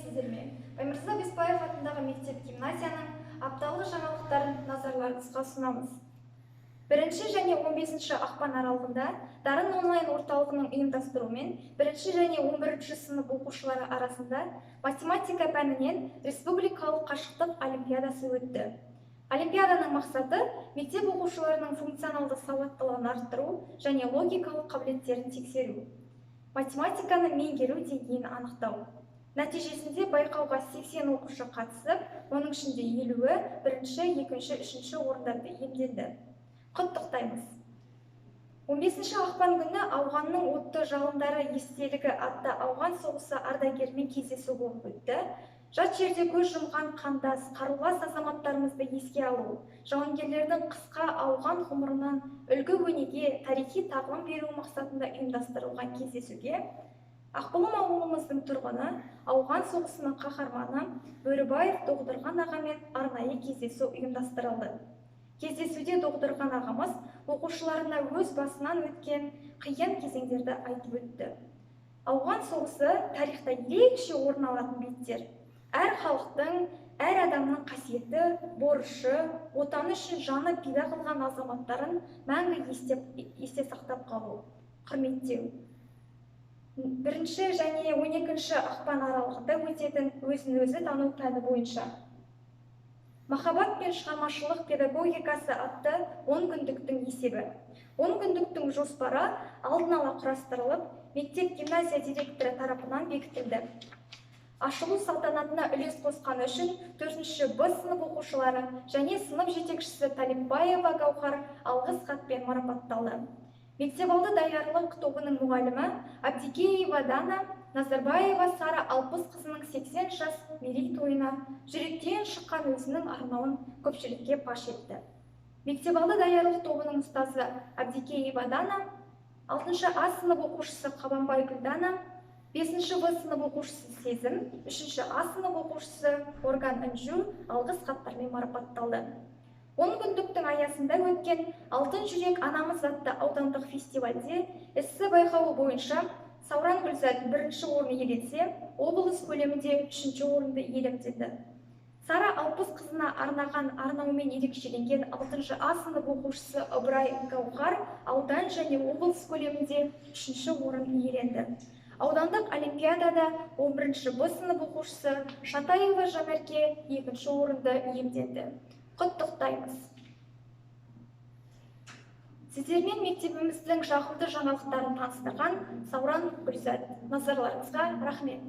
сәлеметсіздер ме? Баймырза Беспаев атындағы мектеп-гимназияның апталық жаңалықтарын назарларыңызға ұсынамыз. 1 және 15 ақпан аралығында Дарын онлайн орталығының ұйымдастыруымен 1 және 11 сынып оқушылары арасында математика пәнінен республикалық қашықтық олимпиадасы өтті. Олимпиаданың мақсаты мектеп оқушыларының функционалды сауаттылығын арттыру және логикалық қабілеттерін тексеру. Математиканы меңгеру деңгейін анықтау. Нәтижесінде байқауға 80 оқушы қатысып, оның ішінде 50-і 1, 2, 3 орындарды иемденді. Құттықтаймыз. 15 ақпан күні ауғанның отты жалындары естелігі атты ауған соғысы ардагерімен кездесу болып өтті. Жат жерде көз жұмған қандас, қарулас азаматтарымызды еске алу, жауынгерлердің қысқа ауған ғұмырынан үлгі өнеге, тарихи тағылым беру мақсатында ұйымдастырылған кездесуге Ақбұлым ауылымыздың тұрғыны, ауған соғысының қаһарманы Бөрібаев Доғдырған ағамен арнайы кездесу ұйымдастырылды. Кездесуде Доғдырған ағамыз оқушыларына өз басынан өткен қиын кезеңдерді айтып өтті. Ауған соғысы тарихта ерекше орын алатын беттер. Әр халықтың, әр адамның қасиеті, борышы, отаны үшін жаны пида қылған азаматтарын мәңгі есте сақтап қалу, құрметтеу. 1 және 12 ақпан аралығында өтетін өзін-өзі тану пәні бойынша махаббат пен шығармашылық педагогикасы атты 10 күндіктің есебі. 10 күндіктің жоспары алдын ала құрастырылып, мектеп-гимназия директоры тарапынан бекітілді. Ашылу салтанатына үлес қосқаны үшін 4-ші Б сынып оқушылары және сынып жетекшісі Талипбаева Гаухар алғыс хатпен марапатталды. Мектепалды даярлық тобының мұғалімі Абдикеева Дана Назарбаева Сара Алпыс қызының 80 жас мерейтойына жүректен шыққан өзінің арнауын көпшілікке паш етті. Мектепалды даярлық тобының ұстазы Абдикеева Дана, 6-шы А сынып оқушысы Қабанбай Гүлдана, 5-ші В сынып оқушысы Сезім, 3-ші А сынып оқушысы Орган Үнжу алғыс хаттармен марапатталды. 10 күндіктің аясында өткен Алтын жүрек анамыз атты аудандық фестивальде эссе байқауы бойынша Сауран Гүлзат 1-ші орын иеленсе, облыс көлемінде 3-ші орынды иеленді. Сара Алпыс қызына арнаған арнаумен ерекшеленген 6-шы А сынып оқушысы Ыбырай Гаухар аудан және облыс көлемінде 3-ші орын иеленді. Аудандық олимпиадада 11-ші Б сынып оқушысы Шатаева Жанерке 2-ші орынды иемденді. Құттықтаймыз. Сіздермен мектебіміздің жағымды жаңалықтарын таныстырған Сауран Гүлзат. Назарларыңызға рахмет.